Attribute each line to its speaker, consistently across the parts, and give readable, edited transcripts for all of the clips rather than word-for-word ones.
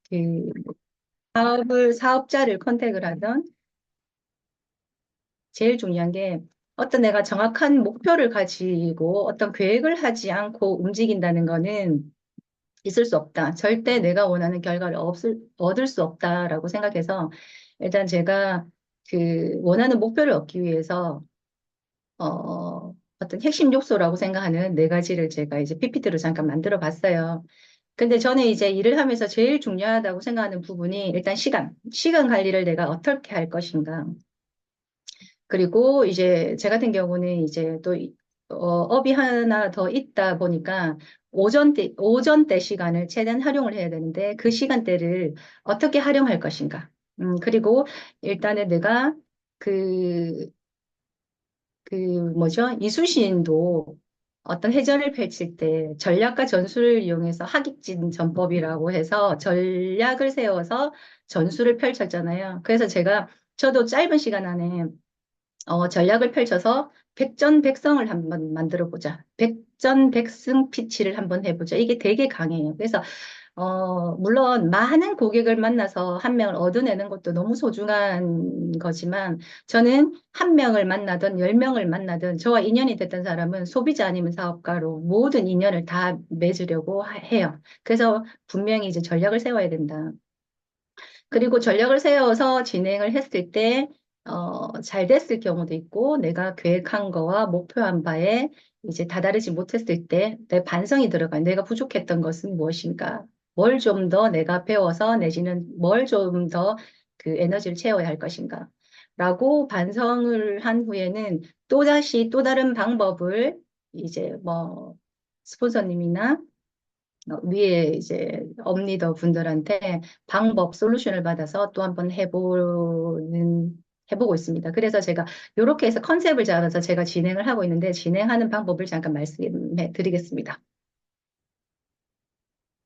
Speaker 1: 그 사업자를 컨택을 하던 제일 중요한 게 어떤 내가 정확한 목표를 가지고 어떤 계획을 하지 않고 움직인다는 거는 있을 수 없다. 절대 내가 원하는 결과를 얻을 수 없다라고 생각해서 일단 제가 그 원하는 목표를 얻기 위해서 어떤 핵심 요소라고 생각하는 네 가지를 제가 이제 PPT로 잠깐 만들어 봤어요. 근데 저는 이제 일을 하면서 제일 중요하다고 생각하는 부분이 일단 시간 관리를 내가 어떻게 할 것인가. 그리고 이제 제 같은 경우는 이제 또 업이 하나 더 있다 보니까 오전 때 시간을 최대한 활용을 해야 되는데 그 시간대를 어떻게 활용할 것인가. 그리고 일단은 내가 그, 뭐죠? 이순신도 어떤 해전을 펼칠 때 전략과 전술을 이용해서 하객진 전법이라고 해서 전략을 세워서 전술을 펼쳤잖아요. 그래서 저도 짧은 시간 안에 전략을 펼쳐서 백전백승을 한번 만들어 보자. 백전백승 피치를 한번 해보자. 이게 되게 강해요. 그래서 물론 많은 고객을 만나서 한 명을 얻어내는 것도 너무 소중한 거지만 저는 한 명을 만나든 열 명을 만나든 저와 인연이 됐던 사람은 소비자 아니면 사업가로 모든 인연을 다 맺으려고 해요. 그래서 분명히 이제 전략을 세워야 된다. 그리고 전략을 세워서 진행을 했을 때, 잘 됐을 경우도 있고, 내가 계획한 거와 목표한 바에 이제 다다르지 못했을 때, 내 반성이 들어가요. 내가 부족했던 것은 무엇인가? 뭘 좀 더 내가 배워서 내지는 뭘 좀 더 그 에너지를 채워야 할 것인가? 라고 반성을 한 후에는 또다시 또 다른 방법을 이제 뭐, 스폰서님이나 위에 이제 업리더 분들한테 솔루션을 받아서 또 한번 해보고 있습니다. 그래서 제가 이렇게 해서 컨셉을 잡아서 제가 진행을 하고 있는데 진행하는 방법을 잠깐 말씀해 드리겠습니다.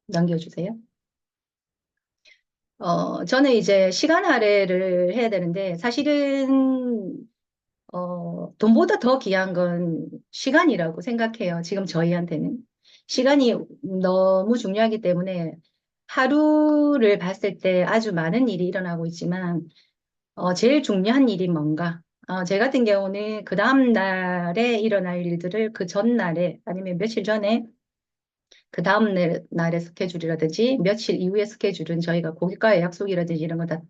Speaker 1: 넘겨주세요. 저는 이제 시간 할애를 해야 되는데 사실은 돈보다 더 귀한 건 시간이라고 생각해요. 지금 저희한테는. 시간이 너무 중요하기 때문에 하루를 봤을 때 아주 많은 일이 일어나고 있지만, 제일 중요한 일이 뭔가? 제 같은 경우는 그 다음 날에 일어날 일들을 그 전날에 아니면 며칠 전에 그 다음 날의 스케줄이라든지 며칠 이후의 스케줄은 저희가 고객과의 약속이라든지 이런 거 다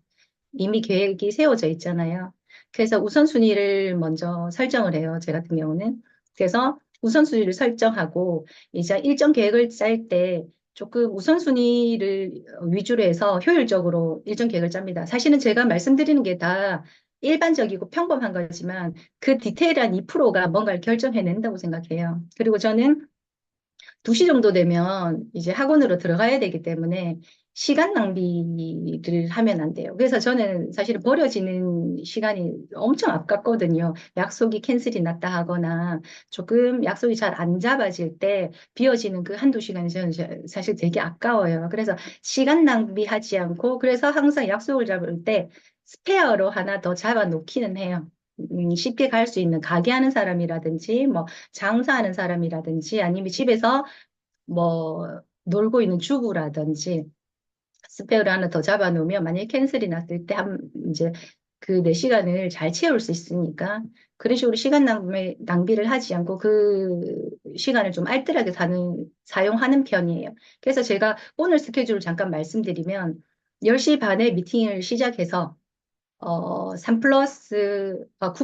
Speaker 1: 이미 계획이 세워져 있잖아요. 그래서 우선순위를 먼저 설정을 해요. 제 같은 경우는. 그래서 우선순위를 설정하고 이제 일정 계획을 짤 때 조금 우선순위를 위주로 해서 효율적으로 일정 계획을 짭니다. 사실은 제가 말씀드리는 게 다 일반적이고 평범한 거지만 그 디테일한 2%가 뭔가를 결정해낸다고 생각해요. 그리고 저는 2시 정도 되면 이제 학원으로 들어가야 되기 때문에 시간 낭비를 하면 안 돼요. 그래서 저는 사실 버려지는 시간이 엄청 아깝거든요. 약속이 캔슬이 났다 하거나 조금 약속이 잘 안 잡아질 때 비어지는 그 한두 시간이 저는 사실 되게 아까워요. 그래서 시간 낭비하지 않고 그래서 항상 약속을 잡을 때 스페어로 하나 더 잡아 놓기는 해요. 쉽게 갈 수 있는 가게 하는 사람이라든지 뭐 장사하는 사람이라든지 아니면 집에서 뭐 놀고 있는 주부라든지 스페어를 하나 더 잡아놓으면 만약에 캔슬이 났을 때 이제 그 내 시간을 잘 채울 수 있으니까 그런 식으로 시간 낭비를 하지 않고 그 시간을 좀 알뜰하게 사용하는 편이에요. 그래서 제가 오늘 스케줄을 잠깐 말씀드리면 10시 반에 미팅을 시작해서 9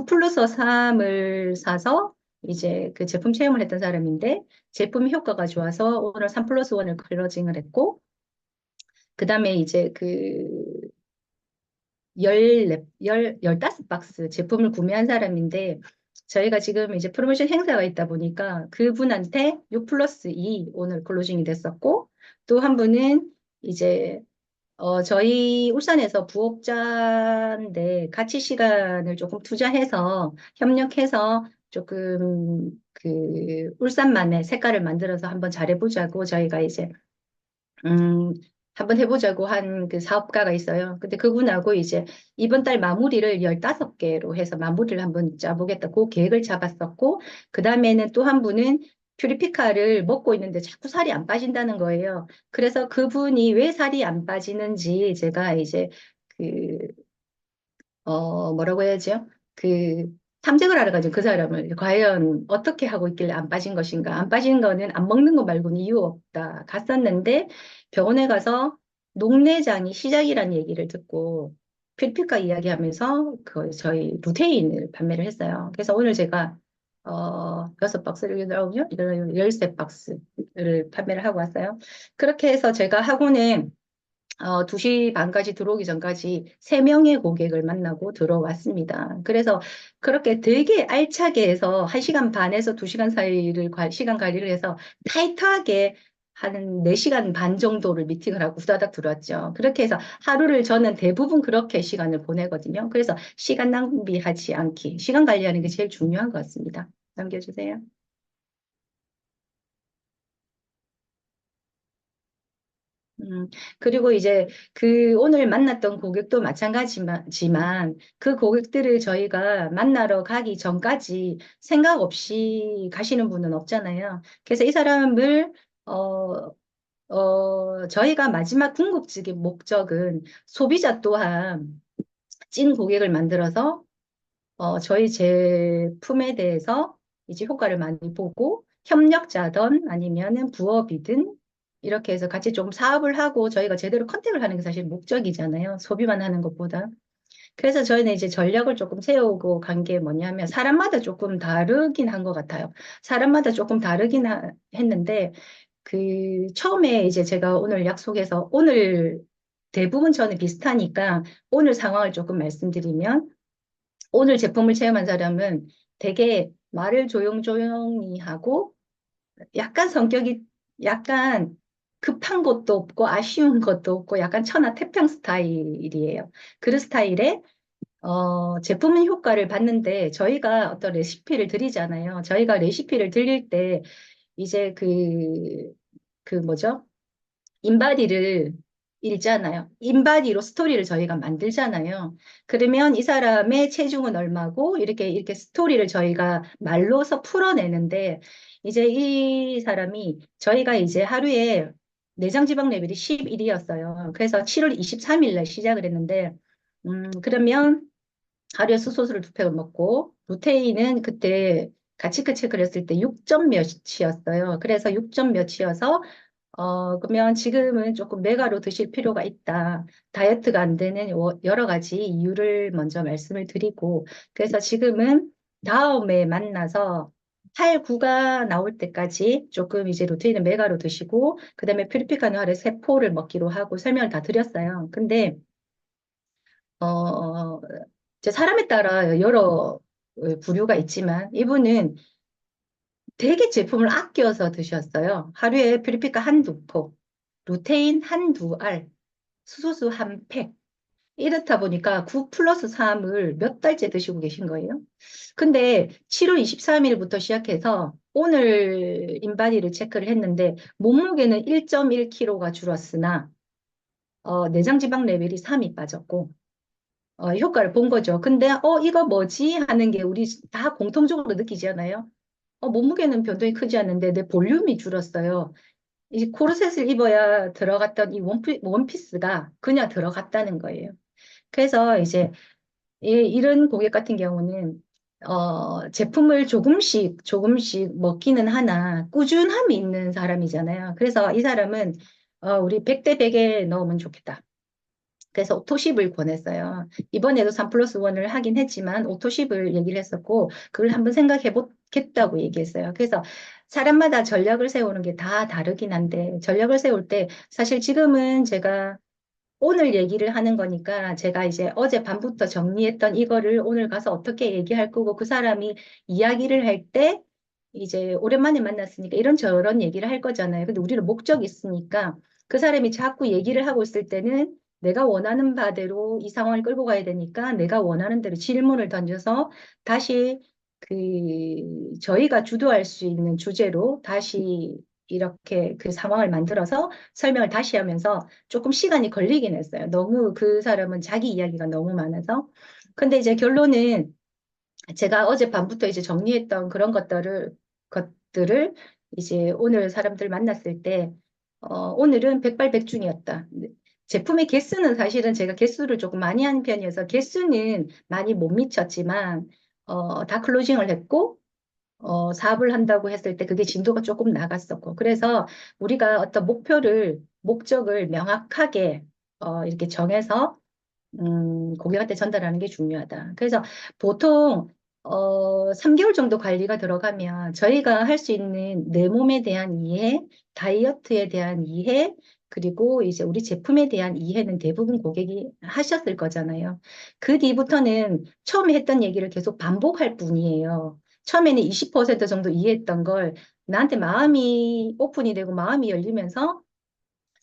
Speaker 1: 플러스 3을 사서 이제 그 제품 체험을 했던 사람인데 제품 효과가 좋아서 오늘 3 플러스 1을 클로징을 했고 그 다음에 이제 그 15박스 제품을 구매한 사람인데 저희가 지금 이제 프로모션 행사가 있다 보니까 그분한테 6 플러스 2 오늘 클로징이 됐었고 또 한 분은 이제 저희 울산에서 부업자인데 같이 시간을 조금 투자해서 협력해서 조금 그 울산만의 색깔을 만들어서 한번 잘해보자고 저희가 이제 음 한번 해보자고 한 그 사업가가 있어요. 근데 그분하고 이제 이번 달 마무리를 15개로 해서 마무리를 한번 짜보겠다. 그 계획을 잡았었고 그 다음에는 또 한 분은 퓨리피카를 먹고 있는데 자꾸 살이 안 빠진다는 거예요. 그래서 그분이 왜 살이 안 빠지는지 제가 이제 그, 뭐라고 해야죠? 그, 탐색을 하러 가죠. 그 사람을. 과연 어떻게 하고 있길래 안 빠진 것인가. 안 빠지는 거는 안 먹는 것 말고는 이유 없다. 갔었는데 병원에 가서 녹내장이 시작이라는 얘기를 듣고 필피카 이야기하면서 그 저희 루테인을 판매를 했어요. 그래서 오늘 제가 6박스를 나오면 13박스를 판매를 하고 왔어요. 그렇게 해서 제가 학원에 2시 반까지 들어오기 전까지 3명의 고객을 만나고 들어왔습니다. 그래서 그렇게 되게 알차게 해서 1시간 반에서 2시간 사이를 시간 관리를 해서 타이트하게 한 4시간 반 정도를 미팅을 하고 후다닥 들어왔죠. 그렇게 해서 하루를 저는 대부분 그렇게 시간을 보내거든요. 그래서 시간 낭비하지 않기, 시간 관리하는 게 제일 중요한 것 같습니다. 넘겨주세요. 음, 그리고 이제 그 오늘 만났던 고객도 마찬가지지만 그 고객들을 저희가 만나러 가기 전까지 생각 없이 가시는 분은 없잖아요. 그래서 이 사람을, 저희가 마지막 궁극적인 목적은 소비자 또한 찐 고객을 만들어서 저희 제품에 대해서 이제 효과를 많이 보고 협력자든 아니면은 부업이든 이렇게 해서 같이 좀 사업을 하고 저희가 제대로 컨택을 하는 게 사실 목적이잖아요. 소비만 하는 것보다. 그래서 저희는 이제 전략을 조금 세우고 간 게 뭐냐면 사람마다 조금 다르긴 한 것 같아요. 사람마다 조금 다르긴 했는데 그 처음에 이제 제가 오늘 약속해서 오늘 대부분 저는 비슷하니까 오늘 상황을 조금 말씀드리면 오늘 제품을 체험한 사람은 되게 말을 조용조용히 하고 약간 성격이 약간 급한 것도 없고 아쉬운 것도 없고 약간 천하태평 스타일이에요. 그 스타일의 제품 효과를 봤는데 저희가 어떤 레시피를 드리잖아요. 저희가 레시피를 드릴 때 이제 그 뭐죠? 인바디를 읽잖아요. 인바디로 스토리를 저희가 만들잖아요. 그러면 이 사람의 체중은 얼마고 이렇게 스토리를 저희가 말로서 풀어내는데 이제 이 사람이 저희가 이제 하루에 내장 지방 레벨이 11이었어요. 그래서 7월 23일 날 시작을 했는데 그러면 하루에 수소수를 2팩을 먹고 루테인은 그때 가치크 체크를 했을 때 6점 몇이었어요. 그래서 6점 몇이어서 그러면 지금은 조금 메가로 드실 필요가 있다. 다이어트가 안 되는 여러 가지 이유를 먼저 말씀을 드리고, 그래서 지금은 다음에 만나서 8, 9가 나올 때까지 조금 이제 루테인은 메가로 드시고, 그 다음에 퓨리피카노 를 세포를 먹기로 하고 설명을 다 드렸어요. 근데, 어, 이제 사람에 따라 여러 부류가 있지만, 이분은 되게 제품을 아껴서 드셨어요. 하루에 퓨리피카 한두 포, 루테인 한두 알, 수소수 한 팩. 이렇다 보니까 9 플러스 3을 몇 달째 드시고 계신 거예요. 근데 7월 23일부터 시작해서 오늘 인바디를 체크를 했는데 몸무게는 1.1kg가 줄었으나 내장 지방 레벨이 3이 빠졌고 효과를 본 거죠. 근데 이거 뭐지 하는 게 우리 다 공통적으로 느끼잖아요. 몸무게는 변동이 크지 않는데 내 볼륨이 줄었어요. 이 코르셋을 입어야 들어갔던 이 원피스가 그냥 들어갔다는 거예요. 그래서 이제 이런 고객 같은 경우는 제품을 조금씩 조금씩 먹기는 하나 꾸준함이 있는 사람이잖아요. 그래서 이 사람은 우리 100대 100에 넣으면 좋겠다. 그래서 오토십을 권했어요. 이번에도 3 플러스 1을 하긴 했지만 오토십을 얘기를 했었고 그걸 한번 생각해 보겠다고 얘기했어요. 그래서 사람마다 전략을 세우는 게 다 다르긴 한데 전략을 세울 때 사실 지금은 제가 오늘 얘기를 하는 거니까 제가 이제 어제 밤부터 정리했던 이거를 오늘 가서 어떻게 얘기할 거고 그 사람이 이야기를 할 때 이제 오랜만에 만났으니까 이런저런 얘기를 할 거잖아요. 근데 우리는 목적이 있으니까 그 사람이 자꾸 얘기를 하고 있을 때는 내가 원하는 바대로 이 상황을 끌고 가야 되니까 내가 원하는 대로 질문을 던져서 다시 저희가 주도할 수 있는 주제로 다시 이렇게 그 상황을 만들어서 설명을 다시 하면서 조금 시간이 걸리긴 했어요. 너무 그 사람은 자기 이야기가 너무 많아서. 근데 이제 결론은 제가 어젯밤부터 이제 정리했던 그런 것들을 이제 오늘 사람들 만났을 때, 오늘은 백발백중이었다. 제품의 개수는 사실은 제가 개수를 조금 많이 한 편이어서 개수는 많이 못 미쳤지만, 다 클로징을 했고, 사업을 한다고 했을 때 그게 진도가 조금 나갔었고. 그래서 우리가 어떤 목적을 명확하게, 이렇게 정해서 고객한테 전달하는 게 중요하다. 그래서 보통 3개월 정도 관리가 들어가면 저희가 할 수 있는 내 몸에 대한 이해, 다이어트에 대한 이해, 그리고 이제 우리 제품에 대한 이해는 대부분 고객이 하셨을 거잖아요. 그 뒤부터는 처음에 했던 얘기를 계속 반복할 뿐이에요. 처음에는 20% 정도 이해했던 걸 나한테 마음이 오픈이 되고 마음이 열리면서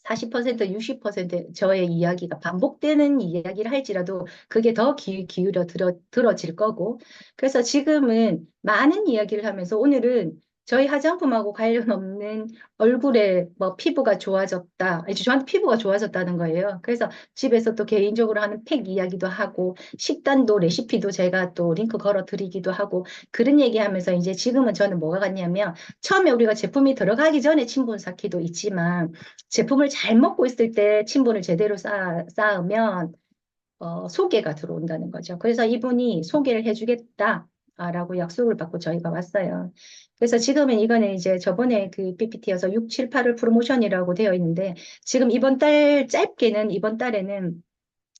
Speaker 1: 40%, 60% 저의 이야기가 반복되는 이야기를 할지라도 그게 더 기울여 들어질 거고. 그래서 지금은 많은 이야기를 하면서 오늘은 저희 화장품하고 관련 없는 얼굴에 뭐 피부가 좋아졌다. 이제 저한테 피부가 좋아졌다는 거예요. 그래서 집에서 또 개인적으로 하는 팩 이야기도 하고 식단도 레시피도 제가 또 링크 걸어 드리기도 하고 그런 얘기하면서 이제 지금은 저는 뭐가 같냐면 처음에 우리가 제품이 들어가기 전에 친분 쌓기도 있지만 제품을 잘 먹고 있을 때 친분을 제대로 쌓으면 소개가 들어온다는 거죠. 그래서 이분이 소개를 해주겠다라고 약속을 받고 저희가 왔어요. 그래서 지금은 이거는 이제 저번에 그 PPT여서 6, 7, 8을 프로모션이라고 되어 있는데 지금 짧게는 이번 달에는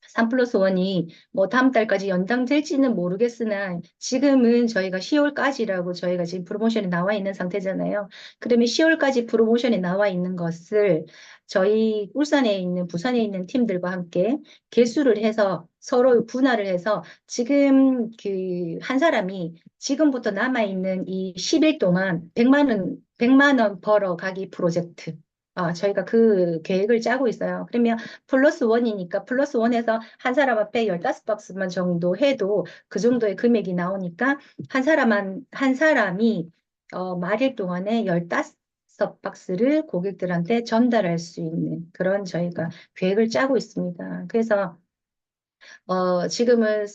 Speaker 1: 3 플러스 1이 뭐 다음 달까지 연장될지는 모르겠으나 지금은 저희가 10월까지라고 저희가 지금 프로모션이 나와 있는 상태잖아요. 그러면 10월까지 프로모션이 나와 있는 것을 저희 울산에 있는 부산에 있는 팀들과 함께 개수를 해서 서로 분할을 해서 지금 그 한 사람이 지금부터 남아있는 이 10일 동안 100만 원 벌어 가기 프로젝트. 저희가 그 계획을 짜고 있어요. 그러면 플러스 원이니까 플러스 원에서 한 사람 앞에 15박스만 정도 해도 그 정도의 금액이 나오니까 한 사람이 말일 동안에 15박스를 고객들한테 전달할 수 있는 그런 저희가 계획을 짜고 있습니다. 그래서 지금은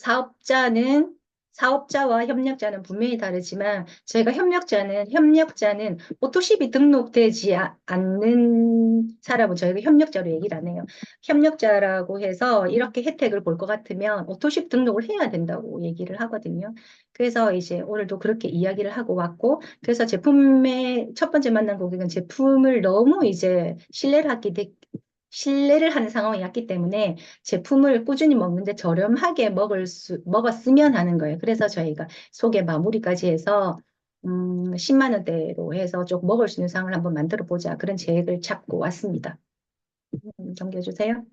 Speaker 1: 사업자와 협력자는 분명히 다르지만, 저희가 협력자는 오토십이 등록되지 않는 사람은 저희가 협력자로 얘기를 안 해요. 협력자라고 해서 이렇게 혜택을 볼 것 같으면 오토십 등록을 해야 된다고 얘기를 하거든요. 그래서 이제 오늘도 그렇게 이야기를 하고 왔고, 그래서 제품의 첫 번째 만난 고객은 제품을 너무 이제 신뢰를 하는 상황이 왔기 때문에 제품을 꾸준히 먹는데 저렴하게 먹었으면 하는 거예요. 그래서 저희가 소개 마무리까지 해서 10만 원대로 해서 좀 먹을 수 있는 상황을 한번 만들어 보자. 그런 계획을 잡고 왔습니다. 넘겨주세요.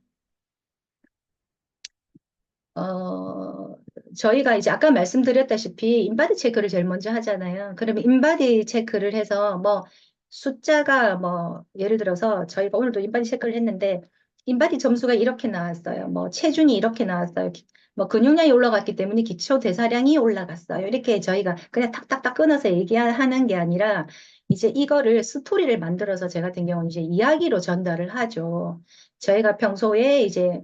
Speaker 1: 어, 저희가 이제 아까 말씀드렸다시피 인바디 체크를 제일 먼저 하잖아요. 그러면 인바디 체크를 해서 뭐 숫자가 뭐 예를 들어서 저희가 오늘도 인바디 체크를 했는데 인바디 점수가 이렇게 나왔어요. 뭐 체중이 이렇게 나왔어요. 뭐 근육량이 올라갔기 때문에 기초 대사량이 올라갔어요. 이렇게 저희가 그냥 탁탁탁 끊어서 얘기하는 게 아니라 이제 이거를 스토리를 만들어서 제 같은 경우는 이제 이야기로 전달을 하죠. 저희가 평소에 이제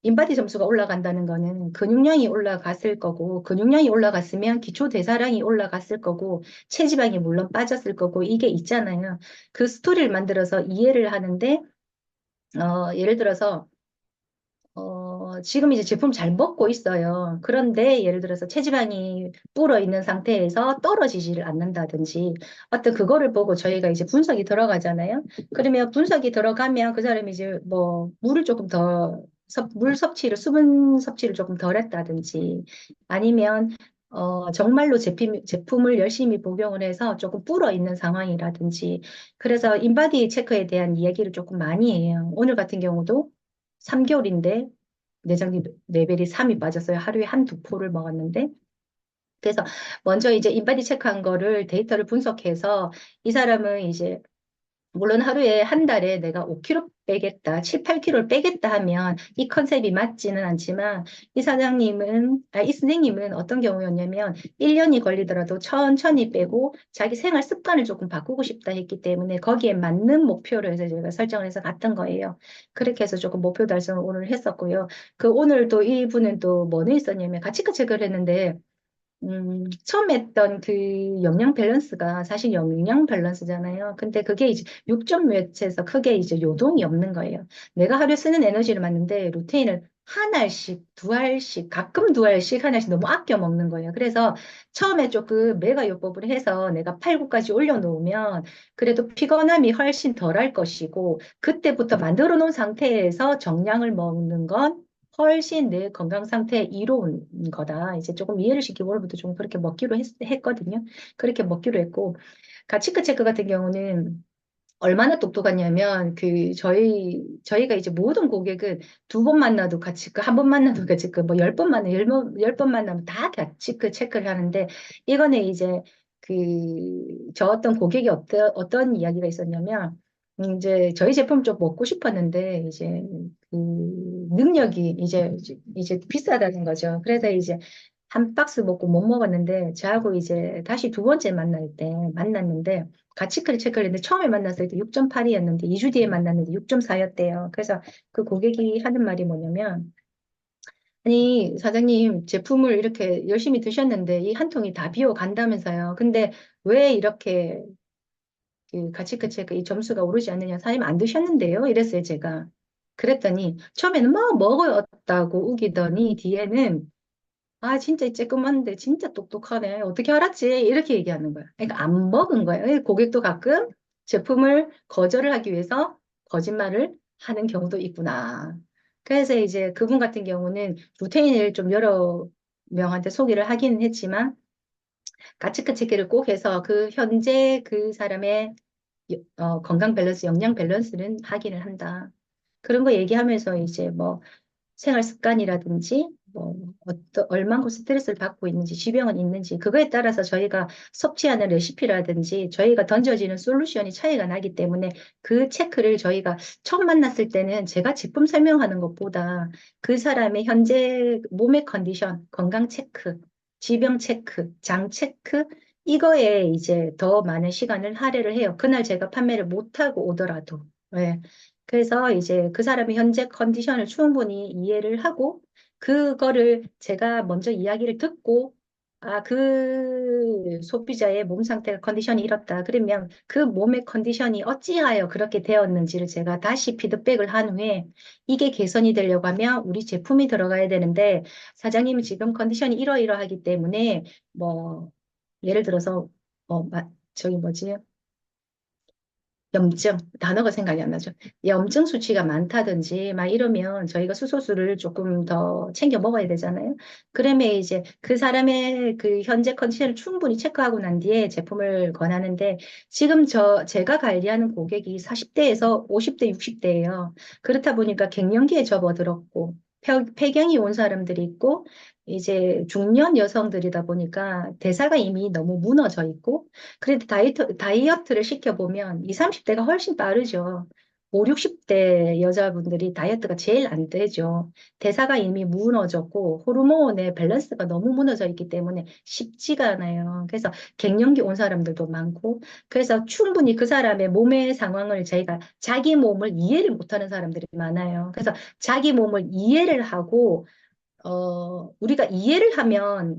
Speaker 1: 인바디 점수가 올라간다는 거는 근육량이 올라갔을 거고, 근육량이 올라갔으면 기초 대사량이 올라갔을 거고, 체지방이 물론 빠졌을 거고, 이게 있잖아요. 그 스토리를 만들어서 이해를 하는데, 예를 들어서, 지금 이제 제품 잘 먹고 있어요. 그런데 예를 들어서 체지방이 불어 있는 상태에서 떨어지지를 않는다든지, 어떤 그거를 보고 저희가 이제 분석이 들어가잖아요. 그러면 분석이 들어가면 그 사람이 이제 뭐 물을 조금 더 수분 섭취를 조금 덜 했다든지, 아니면 정말로 제품을 열심히 복용을 해서 조금 불어 있는 상황이라든지, 그래서 인바디 체크에 대한 이야기를 조금 많이 해요. 오늘 같은 경우도 3개월인데 내장 레벨이 3이 빠졌어요. 하루에 한두 포를 먹었는데. 그래서 먼저 이제 인바디 체크한 거를 데이터를 분석해서 이 사람은 이제 물론 하루에 한 달에 내가 5kg 빼겠다, 7, 8kg를 빼겠다 하면 이 컨셉이 맞지는 않지만 이 선생님은 어떤 경우였냐면 1년이 걸리더라도 천천히 빼고 자기 생활 습관을 조금 바꾸고 싶다 했기 때문에 거기에 맞는 목표를 해서 저희가 설정을 해서 갔던 거예요. 그렇게 해서 조금 목표 달성을 오늘 했었고요. 오늘도 이분은 또 뭐는 있었냐면 가치과 체크를 했는데 처음 했던 그 영양 밸런스가 사실 영양 밸런스잖아요. 근데 그게 이제 6점 몇에서 크게 이제 요동이 없는 거예요. 내가 하루에 쓰는 에너지를 맞는데 루테인을 한 알씩, 두 알씩, 가끔 두 알씩, 하나씩 너무 아껴 먹는 거예요. 그래서 처음에 조금 메가요법을 해서 내가 8, 9까지 올려놓으면 그래도 피곤함이 훨씬 덜할 것이고, 그때부터 만들어 놓은 상태에서 정량을 먹는 건 훨씬 내 건강 상태에 이로운 거다. 이제 조금 이해를 시키고 오늘부터 좀 그렇게 먹기로 했거든요. 그렇게 먹기로 했고, 가치크 체크 같은 경우는 얼마나 똑똑하냐면, 저희가 이제 모든 고객은 두 번 만나도 가치크, 한 번 만나도 가치크, 뭐 열 번 만나, 열 번 만나면 다 가치크 체크를 하는데, 이거는 이제 저 어떤 고객이 어떤 이야기가 있었냐면, 이제 저희 제품 좀 먹고 싶었는데, 이제 그 능력이 이제 비싸다는 거죠. 그래서 이제 한 박스 먹고 못 먹었는데, 저하고 이제 다시 두 번째 만날 때 만났는데, 가치크를 체크를 했는데 처음에 만났을 때 6.8이었는데 2주 뒤에 만났는데 6.4였대요. 그래서 그 고객이 하는 말이 뭐냐면, 아니 사장님 제품을 이렇게 열심히 드셨는데 이 한 통이 다 비어 간다면서요. 근데 왜 이렇게 그 가치크 체크 이 점수가 오르지 않느냐, 사장님 안 드셨는데요? 이랬어요 제가. 그랬더니 처음에는 막 먹었다고 우기더니 뒤에는 아, 진짜 쬐끔한데 진짜 똑똑하네. 어떻게 알았지? 이렇게 얘기하는 거야. 그러니까 안 먹은 거예요. 고객도 가끔 제품을 거절을 하기 위해서 거짓말을 하는 경우도 있구나. 그래서 이제 그분 같은 경우는 루테인을 좀 여러 명한테 소개를 하기는 했지만 가치크 체크를 꼭 해서 그 현재 그 사람의 건강 밸런스, 영양 밸런스는 확인을 한다. 그런 거 얘기하면서 이제 뭐 생활 습관이라든지 뭐 얼만큼 스트레스를 받고 있는지 질병은 있는지 그거에 따라서 저희가 섭취하는 레시피라든지 저희가 던져지는 솔루션이 차이가 나기 때문에 그 체크를 저희가 처음 만났을 때는 제가 제품 설명하는 것보다 그 사람의 현재 몸의 컨디션, 건강 체크, 질병 체크, 장 체크 이거에 이제 더 많은 시간을 할애를 해요. 그날 제가 판매를 못하고 오더라도. 네. 그래서 이제 그 사람의 현재 컨디션을 충분히 이해를 하고, 그거를 제가 먼저 이야기를 듣고, 아, 그 소비자의 몸 상태가 컨디션이 이렇다. 그러면 그 몸의 컨디션이 어찌하여 그렇게 되었는지를 제가 다시 피드백을 한 후에 이게 개선이 되려고 하면 우리 제품이 들어가야 되는데 사장님은 지금 컨디션이 이러이러하기 때문에 뭐 예를 들어서 저기 뭐지? 염증, 단어가 생각이 안 나죠. 염증 수치가 많다든지, 막 이러면 저희가 수소수를 조금 더 챙겨 먹어야 되잖아요. 그러면 이제 그 사람의 그 현재 컨디션을 충분히 체크하고 난 뒤에 제품을 권하는데, 지금 제가 관리하는 고객이 40대에서 50대, 60대예요. 그렇다 보니까 갱년기에 접어들었고, 폐경이 온 사람들이 있고, 이제 중년 여성들이다 보니까 대사가 이미 너무 무너져 있고, 그래도 다이어트를 시켜보면 20, 30대가 훨씬 빠르죠. 5, 60대 여자분들이 다이어트가 제일 안 되죠. 대사가 이미 무너졌고 호르몬의 밸런스가 너무 무너져 있기 때문에 쉽지가 않아요. 그래서 갱년기 온 사람들도 많고 그래서 충분히 그 사람의 몸의 상황을 저희가 자기 몸을 이해를 못하는 사람들이 많아요. 그래서 자기 몸을 이해를 하고 우리가 이해를 하면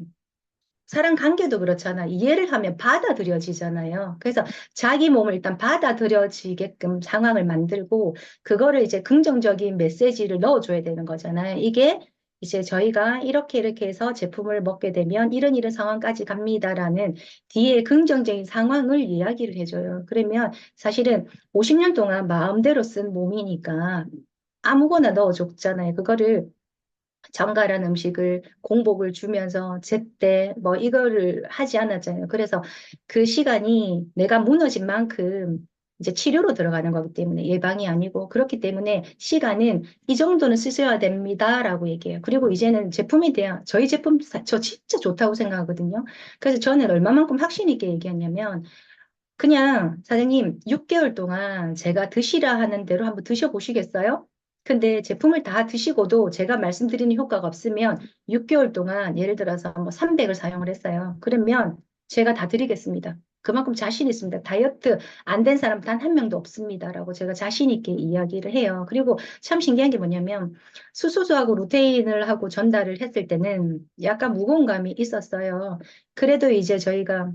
Speaker 1: 사람 관계도 그렇잖아. 이해를 하면 받아들여지잖아요. 그래서 자기 몸을 일단 받아들여지게끔 상황을 만들고, 그거를 이제 긍정적인 메시지를 넣어줘야 되는 거잖아요. 이게 이제 저희가 이렇게 해서 제품을 먹게 되면 이런 상황까지 갑니다라는 뒤에 긍정적인 상황을 이야기를 해줘요. 그러면 사실은 50년 동안 마음대로 쓴 몸이니까 아무거나 넣어줬잖아요. 그거를 정갈한 음식을 공복을 주면서 제때 뭐 이거를 하지 않았잖아요. 그래서 그 시간이 내가 무너진 만큼 이제 치료로 들어가는 거기 때문에 예방이 아니고 그렇기 때문에 시간은 이 정도는 쓰셔야 됩니다라고 얘기해요. 그리고 이제는 제품에 대한 저희 제품 저 진짜 좋다고 생각하거든요. 그래서 저는 얼마만큼 확신 있게 얘기했냐면 그냥 사장님 6개월 동안 제가 드시라 하는 대로 한번 드셔보시겠어요? 근데 제품을 다 드시고도 제가 말씀드리는 효과가 없으면 6개월 동안 예를 들어서 뭐 300을 사용을 했어요. 그러면 제가 다 드리겠습니다. 그만큼 자신 있습니다. 다이어트 안 된 사람 단 한 명도 없습니다라고 제가 자신 있게 이야기를 해요. 그리고 참 신기한 게 뭐냐면 수소수하고 루테인을 하고 전달을 했을 때는 약간 무거운 감이 있었어요. 그래도 이제 저희가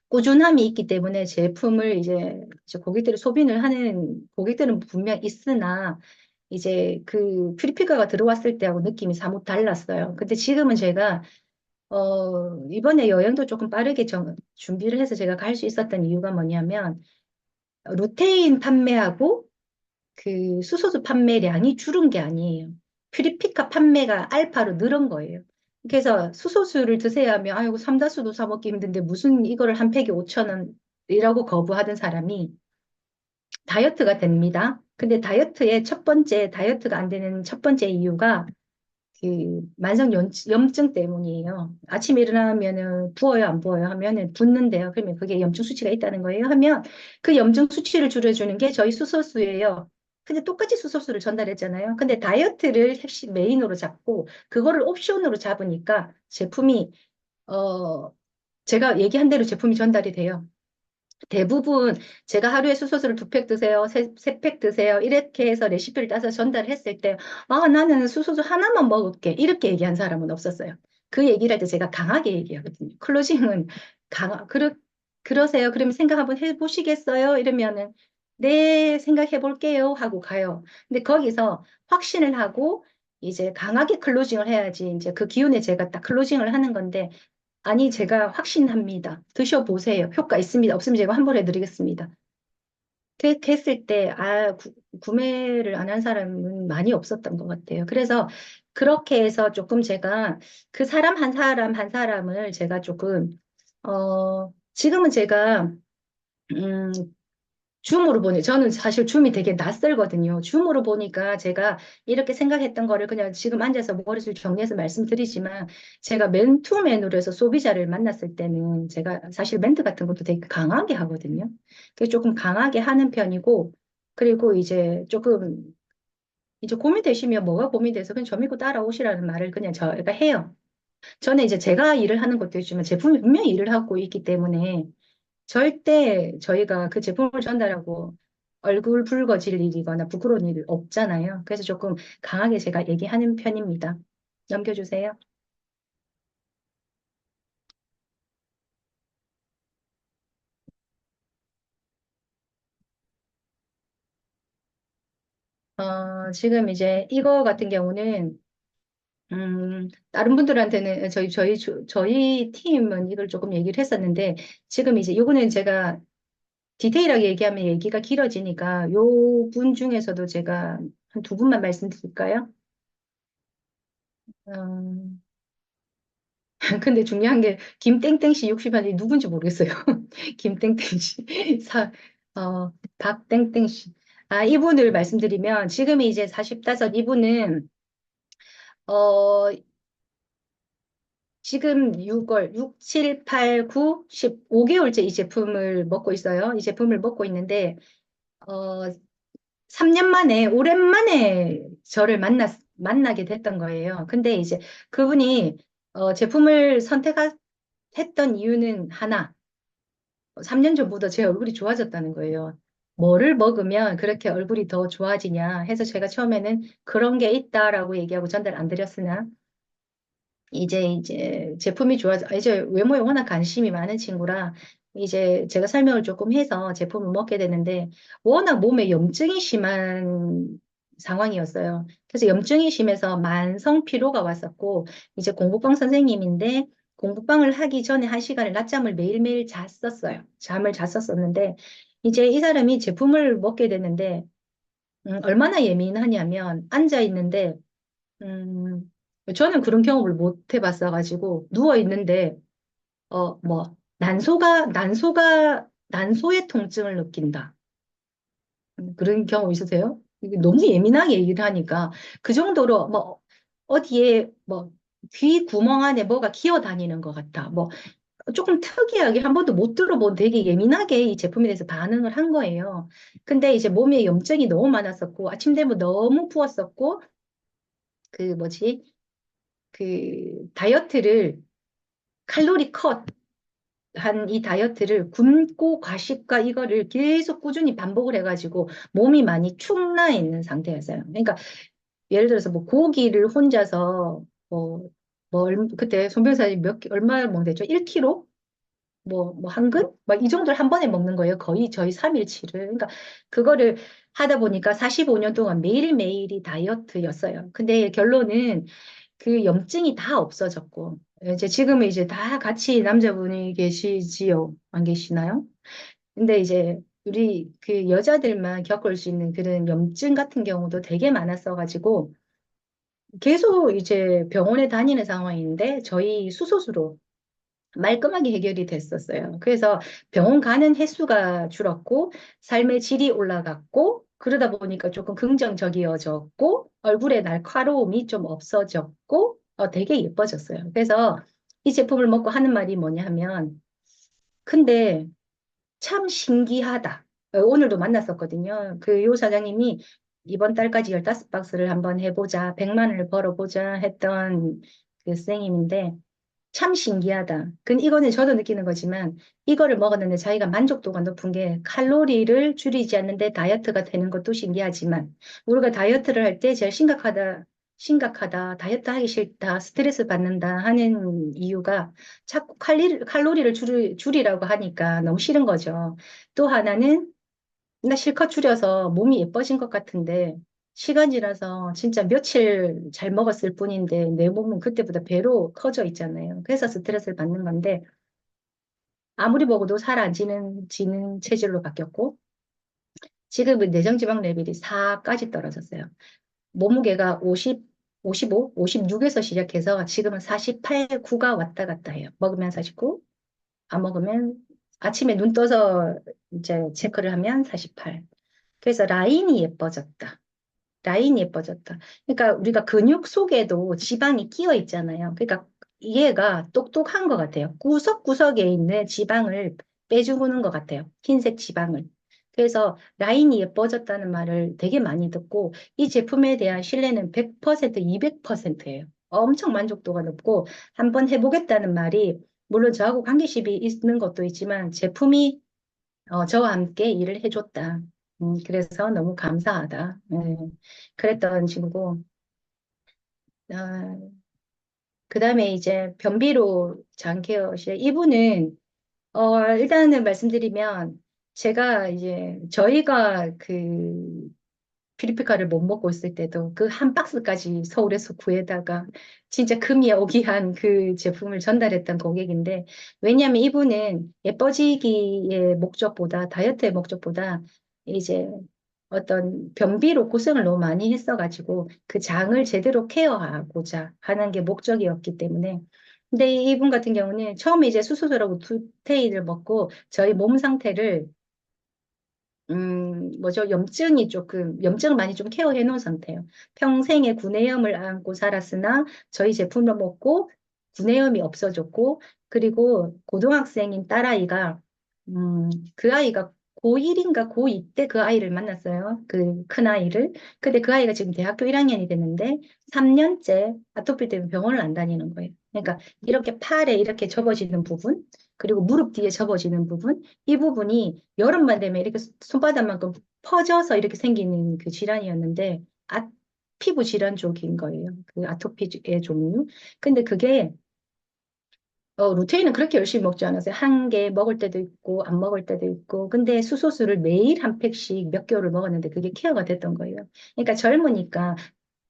Speaker 1: 꾸준함이 있기 때문에 제품을 이제 고객들이 소비를 하는 고객들은 분명 있으나 이제 그 퓨리피카가 들어왔을 때하고 느낌이 사뭇 달랐어요. 근데 지금은 제가 이번에 여행도 조금 빠르게 준비를 해서 제가 갈 수 있었던 이유가 뭐냐면 루테인 판매하고 그 수소수 판매량이 줄은 게 아니에요. 퓨리피카 판매가 알파로 늘은 거예요. 그래서 수소수를 드세요 하면 아이고 삼다수도 사 먹기 힘든데 무슨 이거를 한 팩에 5천 원이라고 거부하던 사람이 다이어트가 됩니다. 근데 다이어트가 안 되는 첫 번째 이유가 그 만성 염증 때문이에요. 아침에 일어나면은 부어요, 안 부어요 하면은 붓는데요. 그러면 그게 염증 수치가 있다는 거예요. 하면 그 염증 수치를 줄여주는 게 저희 수소수예요. 근데 똑같이 수소수를 전달했잖아요. 근데 다이어트를 핵심 메인으로 잡고 그거를 옵션으로 잡으니까 제품이 어 제가 얘기한 대로 제품이 전달이 돼요. 대부분 제가 하루에 수소수를 2팩 드세요, 세 팩 드세요. 이렇게 해서 레시피를 따서 전달했을 때, 아, 나는 수소수 하나만 먹을게. 이렇게 얘기한 사람은 없었어요. 그 얘기를 할 때 제가 강하게 얘기하거든요. 클로징은 그러세요. 그러면 생각 한번 해보시겠어요? 이러면은, 네, 생각해 볼게요. 하고 가요. 근데 거기서 확신을 하고, 이제 강하게 클로징을 해야지, 이제 그 기운에 제가 딱 클로징을 하는 건데, 아니, 제가 확신합니다. 드셔보세요. 효과 있습니다. 없으면 제가 환불해드리겠습니다. 그렇게 했을 때, 구매를 안 한 사람은 많이 없었던 것 같아요. 그래서 그렇게 해서 조금 제가 그 사람 한 사람 한 사람을 제가 조금, 지금은 제가, 음, 줌으로 보니 저는 사실 줌이 되게 낯설거든요. 줌으로 보니까 제가 이렇게 생각했던 거를 그냥 지금 앉아서 머릿속을 정리해서 말씀드리지만 제가 맨투맨으로 해서 소비자를 만났을 때는 제가 사실 멘트 같은 것도 되게 강하게 하거든요. 그래서 조금 강하게 하는 편이고 그리고 이제 조금 이제 고민되시면 뭐가 고민돼서 그냥 저 믿고 따라오시라는 말을 그냥 저희가 해요. 저는 이제 제가 일을 하는 것도 있지만 제품이 분명히 일을 하고 있기 때문에 절대 저희가 그 제품을 전달하고 얼굴 붉어질 일이거나 부끄러운 일 없잖아요. 그래서 조금 강하게 제가 얘기하는 편입니다. 넘겨주세요. 지금 이제 이거 같은 경우는, 다른 분들한테는 저희 팀은 이걸 조금 얘기를 했었는데, 지금 이제 요거는 제가 디테일하게 얘기하면 얘기가 길어지니까 요 분 중에서도 제가 한 두 분만 말씀드릴까요? 음, 근데 중요한 게 김땡땡 씨 60한이 누군지 모르겠어요. 김땡땡 씨, 박땡땡 씨. 이분을 말씀드리면 지금이 이제 45 이분은 어 지금 6월 6, 7, 8, 9, 10, 5개월째 이 제품을 먹고 있어요. 이 제품을 먹고 있는데 어 3년 만에 오랜만에 저를 만나게 됐던 거예요. 근데 이제 그분이 제품을 선택했던 이유는 하나. 3년 전보다 제 얼굴이 좋아졌다는 거예요. 뭐를 먹으면 그렇게 얼굴이 더 좋아지냐 해서 제가 처음에는 그런 게 있다라고 얘기하고 전달 안 드렸으나 이제 제품이 좋아져 이제 외모에 워낙 관심이 많은 친구라 이제 제가 설명을 조금 해서 제품을 먹게 되는데 워낙 몸에 염증이 심한 상황이었어요. 그래서 염증이 심해서 만성 피로가 왔었고 이제 공부방 선생님인데 공부방을 하기 전에 1시간을 낮잠을 매일매일 잤었어요. 잠을 잤었었는데 이제 이 사람이 제품을 먹게 되는데 얼마나 예민하냐면 앉아 있는데 음, 저는 그런 경험을 못 해봤어가지고, 누워있는데, 난소의 통증을 느낀다. 그런 경험 있으세요? 이게 너무 예민하게 얘기를 하니까, 그 정도로, 어디에, 귀 구멍 안에 뭐가 기어다니는 것 같다. 조금 특이하게 한 번도 못 들어본 되게 예민하게 이 제품에 대해서 반응을 한 거예요. 근데 이제 몸에 염증이 너무 많았었고, 아침 되면 너무 부었었고, 그 뭐지? 다이어트를 칼로리 컷, 한 이 다이어트를 굶고 과식과 이거를 계속 꾸준히 반복을 해가지고 몸이 많이 축나 있는 상태였어요. 그러니까 예를 들어서 뭐 고기를 혼자서 그때 손 변호사님 얼마 먹었죠? 1kg? 뭐 한 근? 막 이 정도를 한 번에 먹는 거예요. 거의 저희 3일치를. 그러니까 그거를 하다 보니까 45년 동안 매일매일이 다이어트였어요. 근데 결론은 그 염증이 다 없어졌고, 이제 지금은 이제 다 같이 남자분이 계시지요? 안 계시나요? 근데 이제 우리 그 여자들만 겪을 수 있는 그런 염증 같은 경우도 되게 많았어가지고, 계속 이제 병원에 다니는 상황인데, 저희 수소수로 말끔하게 해결이 됐었어요. 그래서 병원 가는 횟수가 줄었고, 삶의 질이 올라갔고, 그러다 보니까 조금 긍정적이어졌고, 얼굴에 날카로움이 좀 없어졌고, 되게 예뻐졌어요. 그래서 이 제품을 먹고 하는 말이 뭐냐 하면, 근데 참 신기하다. 오늘도 만났었거든요. 그 요 사장님이 이번 달까지 15박스를 한번 해보자, 100만 원을 벌어보자 했던 그 선생님인데, 참 신기하다. 이거는 저도 느끼는 거지만 이거를 먹었는데 자기가 만족도가 높은 게 칼로리를 줄이지 않는데 다이어트가 되는 것도 신기하지만 우리가 다이어트를 할 때 제일 심각하다, 다이어트 하기 싫다, 스트레스 받는다 하는 이유가 자꾸 칼로리를 줄이라고 하니까 너무 싫은 거죠. 또 하나는 나 실컷 줄여서 몸이 예뻐진 것 같은데 시간 지나서 진짜 며칠 잘 먹었을 뿐인데 내 몸은 그때보다 배로 커져 있잖아요. 그래서 스트레스를 받는 건데 아무리 먹어도 살 안 지는 체질로 바뀌었고 지금은 내정지방 레벨이 4까지 떨어졌어요. 몸무게가 50, 55, 56에서 시작해서 지금은 48, 9가 왔다 갔다 해요. 먹으면 49, 안 먹으면 아침에 눈 떠서 이제 체크를 하면 48. 그래서 라인이 예뻐졌다. 라인이 예뻐졌다. 그러니까 우리가 근육 속에도 지방이 끼어 있잖아요. 그러니까 얘가 똑똑한 것 같아요. 구석구석에 있는 지방을 빼주는 것 같아요. 흰색 지방을. 그래서 라인이 예뻐졌다는 말을 되게 많이 듣고 이 제품에 대한 신뢰는 100%, 200%예요. 엄청 만족도가 높고 한번 해보겠다는 말이 물론 저하고 관계심이 있는 것도 있지만 제품이 저와 함께 일을 해줬다. 그래서 너무 감사하다. 그랬던 친구고, 그 다음에 이제 변비로 장케어 씨, 이분은, 일단은 말씀드리면, 제가 이제, 저희가 피리피카를 못 먹고 있을 때도 그 한 박스까지 서울에서 구해다가 진짜 금이 오기한 그 제품을 전달했던 고객인데 왜냐하면 이분은 예뻐지기의 목적보다 다이어트의 목적보다 이제 어떤 변비로 고생을 너무 많이 했어가지고 그 장을 제대로 케어하고자 하는 게 목적이었기 때문에 근데 이분 같은 경우는 처음에 이제 수소제라고 두테이를 먹고 저희 몸 상태를 뭐죠? 염증을 많이 좀 케어해 놓은 상태예요. 평생에 구내염을 안고 살았으나 저희 제품을 먹고 구내염이 없어졌고, 그리고 고등학생인 딸아이가, 그 아이가 고1인가 고2 때 그 아이를 만났어요. 그 큰 아이를. 근데 그 아이가 지금 대학교 1학년이 됐는데, 3년째 아토피 때문에 병원을 안 다니는 거예요. 그러니까 이렇게 팔에 이렇게 접어지는 부분, 그리고 무릎 뒤에 접어지는 부분, 이 부분이 여름만 되면 이렇게 손바닥만큼 퍼져서 이렇게 생기는 그 질환이었는데, 피부 질환 쪽인 거예요. 그 아토피의 종류. 근데 그게, 루테인은 그렇게 열심히 먹지 않았어요. 한 개 먹을 때도 있고, 안 먹을 때도 있고. 근데 수소수를 매일 한 팩씩 몇 개월을 먹었는데 그게 케어가 됐던 거예요. 그러니까 젊으니까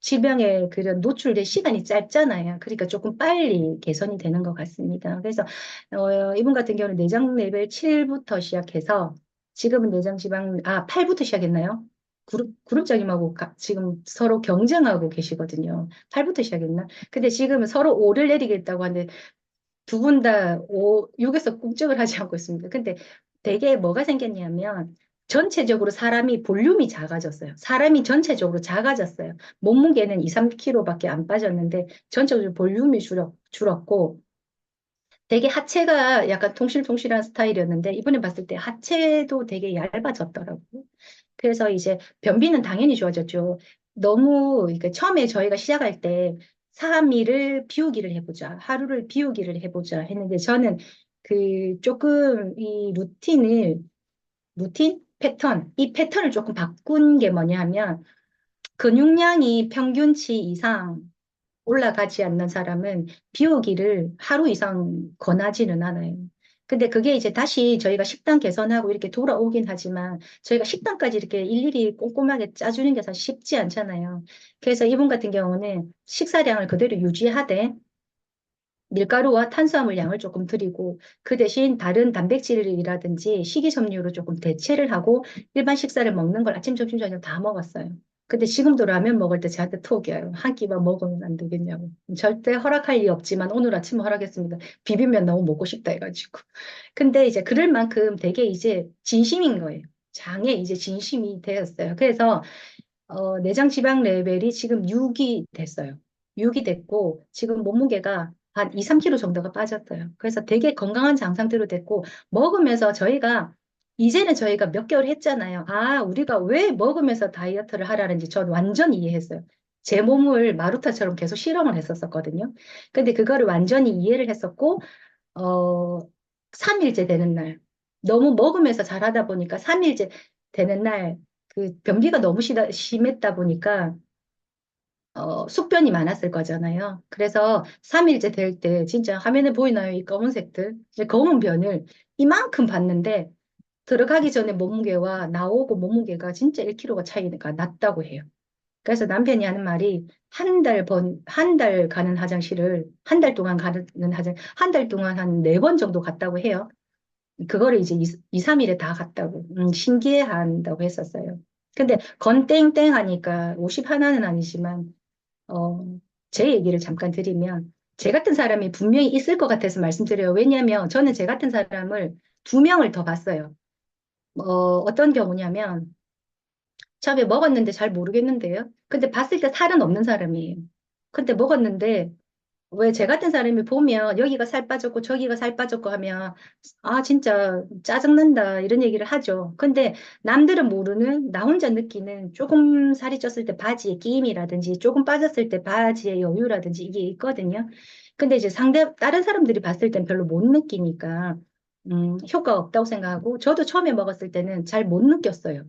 Speaker 1: 질병에 그런 노출된 시간이 짧잖아요. 그러니까 조금 빨리 개선이 되는 것 같습니다. 그래서 이분 같은 경우는 내장 레벨 7부터 시작해서 지금은 내장 지방 8부터 시작했나요? 그룹장님하고 지금 서로 경쟁하고 계시거든요. 8부터 시작했나? 근데 지금은 서로 5를 내리겠다고 하는데 두 분 다 6에서 꿈쩍을 하지 않고 있습니다. 근데 되게 뭐가 생겼냐면 전체적으로 사람이 볼륨이 작아졌어요. 사람이 전체적으로 작아졌어요. 몸무게는 2, 3kg밖에 안 빠졌는데 전체적으로 볼륨이 줄었고 되게 하체가 약간 통실통실한 스타일이었는데 이번에 봤을 때 하체도 되게 얇아졌더라고요. 그래서 이제 변비는 당연히 좋아졌죠. 너무 그러니까 처음에 저희가 시작할 때 3일을 비우기를 해보자. 하루를 비우기를 해보자 했는데 저는 조금 이 패턴, 이 패턴을 조금 바꾼 게 뭐냐 하면, 근육량이 평균치 이상 올라가지 않는 사람은 비오기를 하루 이상 권하지는 않아요. 근데 그게 이제 다시 저희가 식단 개선하고 이렇게 돌아오긴 하지만 저희가 식단까지 이렇게 일일이 꼼꼼하게 짜주는 게 사실 쉽지 않잖아요. 그래서 이분 같은 경우는 식사량을 그대로 유지하되 밀가루와 탄수화물 양을 조금 줄이고 그 대신 다른 단백질이라든지 식이섬유로 조금 대체를 하고 일반 식사를 먹는 걸 아침, 점심, 저녁 다 먹었어요. 근데 지금도 라면 먹을 때 저한테 톡이에요. 한 끼만 먹으면 안 되겠냐고. 절대 허락할 리 없지만 오늘 아침 허락했습니다. 비빔면 너무 먹고 싶다 해가지고. 근데 이제 그럴 만큼 되게 이제 진심인 거예요. 장에 이제 진심이 되었어요. 그래서 내장 지방 레벨이 지금 6이 됐어요. 6이 됐고, 지금 몸무게가 한 2, 3kg 정도가 빠졌어요. 그래서 되게 건강한 장 상태로 됐고, 먹으면서 이제는 저희가 몇 개월 했잖아요. 아, 우리가 왜 먹으면서 다이어트를 하라는지 전 완전히 이해했어요. 제 몸을 마루타처럼 계속 실험을 했었거든요. 근데 그거를 완전히 이해를 했었고, 어, 3일째 되는 날. 너무 먹으면서 잘하다 보니까 3일째 되는 날, 변비가 너무 심했다 보니까, 숙변이 많았을 거잖아요. 그래서 3일째 될 때, 진짜 화면에 보이나요? 이 검은색들. 이제 검은 변을 이만큼 봤는데, 들어가기 전에 몸무게와 나오고 몸무게가 진짜 1kg가 차이가 났다고 해요. 그래서 남편이 하는 말이 한 달 가는 화장실을, 한 달 동안 가는 한 달 동안 한 4번 정도 갔다고 해요. 그거를 이제 2, 3일에 다 갔다고, 신기해한다고 했었어요. 근데 건땡땡 하니까 50 하나는 아니지만, 어, 제 얘기를 잠깐 드리면, 제 같은 사람이 분명히 있을 것 같아서 말씀드려요. 왜냐하면 저는 제 같은 사람을 2명을 더 봤어요. 어떤 경우냐면, 처음에 먹었는데 잘 모르겠는데요. 근데 봤을 때 살은 없는 사람이에요. 근데 먹었는데, 왜 제 같은 사람이 보면 여기가 살 빠졌고 저기가 살 빠졌고 하면 아 진짜 짜증난다 이런 얘기를 하죠. 근데 남들은 모르는 나 혼자 느끼는 조금 살이 쪘을 때 바지에 끼임이라든지 조금 빠졌을 때 바지에 여유라든지 이게 있거든요. 근데 이제 다른 사람들이 봤을 땐 별로 못 느끼니까 효과가 없다고 생각하고 저도 처음에 먹었을 때는 잘 못 느꼈어요.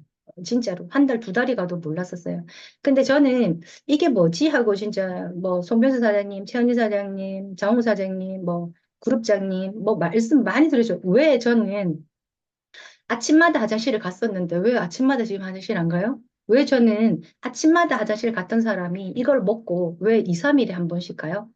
Speaker 1: 진짜로 한 달, 2달이 가도 몰랐었어요. 근데 저는 이게 뭐지? 하고 진짜 뭐 송변수 사장님, 최은희 사장님, 장우 사장님, 뭐 그룹장님 뭐 말씀 많이 들으죠. 왜 저는 아침마다 화장실을 갔었는데 왜 아침마다 지금 화장실 안 가요? 왜 저는 아침마다 화장실 갔던 사람이 이걸 먹고 왜 2, 3일에 한 번씩 가요?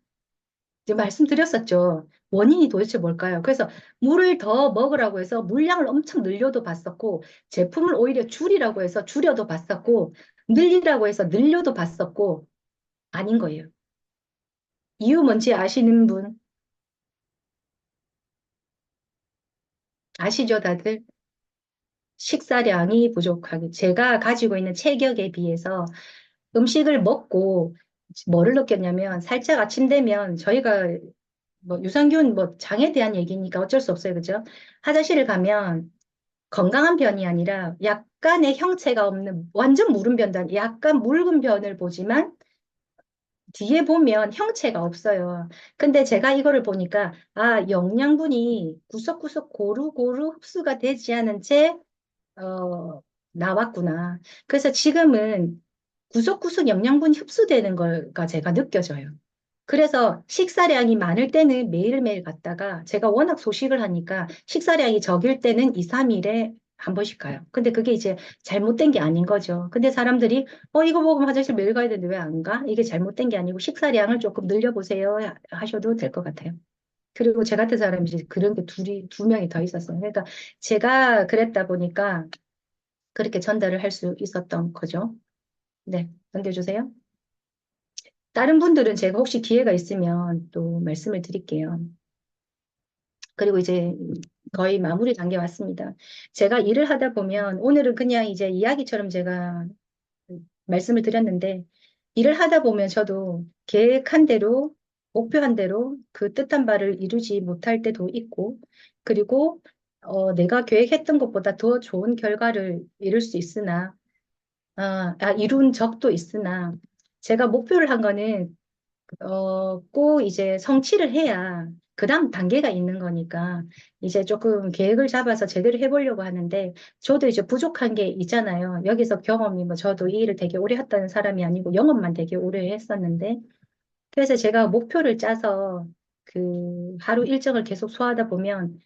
Speaker 1: 이제 말씀드렸었죠. 원인이 도대체 뭘까요? 그래서 물을 더 먹으라고 해서 물량을 엄청 늘려도 봤었고, 제품을 오히려 줄이라고 해서 줄여도 봤었고, 늘리라고 해서 늘려도 봤었고, 아닌 거예요. 이유 뭔지 아시는 분 아시죠, 다들? 식사량이 부족하기. 제가 가지고 있는 체격에 비해서 음식을 먹고 뭐를 느꼈냐면 살짝 아침 되면 저희가 뭐 유산균 뭐 장에 대한 얘기니까 어쩔 수 없어요. 그죠? 화장실을 가면 건강한 변이 아니라 약간의 형체가 없는 완전 무른 변도 아니라 약간 묽은 변을 보지만 뒤에 보면 형체가 없어요. 근데 제가 이거를 보니까 아, 영양분이 구석구석 고루고루 흡수가 되지 않은 채 나왔구나. 그래서 지금은 구석구석 영양분이 흡수되는 걸가 제가 느껴져요. 그래서 식사량이 많을 때는 매일매일 갔다가 제가 워낙 소식을 하니까 식사량이 적일 때는 2, 3일에 한 번씩 가요. 근데 그게 이제 잘못된 게 아닌 거죠. 근데 사람들이 이거 먹으면 화장실 매일 가야 되는데 왜 안 가? 이게 잘못된 게 아니고 식사량을 조금 늘려보세요 하셔도 될 것 같아요. 그리고 제 같은 사람이 이제 그런 게 2명이 더 있었어요. 그러니까 제가 그랬다 보니까 그렇게 전달을 할 수 있었던 거죠. 네, 넘겨주세요. 다른 분들은 제가 혹시 기회가 있으면 또 말씀을 드릴게요. 그리고 이제 거의 마무리 단계 왔습니다. 제가 일을 하다 보면 오늘은 그냥 이제 이야기처럼 제가 말씀을 드렸는데 일을 하다 보면 저도 계획한 대로 목표한 대로 그 뜻한 바를 이루지 못할 때도 있고 그리고 내가 계획했던 것보다 더 좋은 결과를 이룰 수 있으나 이룬 적도 있으나 제가 목표를 한 거는 꼭 이제 성취를 해야 그 다음 단계가 있는 거니까 이제 조금 계획을 잡아서 제대로 해보려고 하는데 저도 이제 부족한 게 있잖아요. 여기서 경험이 뭐 저도 이 일을 되게 오래 했다는 사람이 아니고 영업만 되게 오래 했었는데 그래서 제가 목표를 짜서 그 하루 일정을 계속 소화하다 보면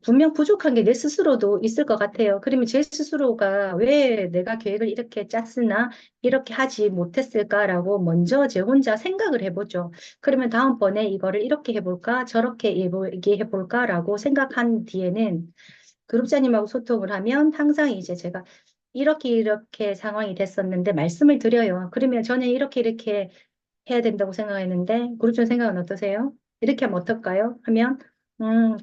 Speaker 1: 분명 부족한 게 내 스스로도 있을 것 같아요. 그러면 제 스스로가 왜 내가 계획을 이렇게 짰으나 이렇게 하지 못했을까라고 먼저 제 혼자 생각을 해보죠. 그러면 다음번에 이거를 이렇게 해볼까, 저렇게 얘기해볼까라고 생각한 뒤에는 그룹자님하고 소통을 하면 항상 이제 제가 이렇게 이렇게 상황이 됐었는데 말씀을 드려요. 그러면 저는 이렇게 이렇게 해야 된다고 생각했는데 그룹장 생각은 어떠세요? 이렇게 하면 어떨까요? 하면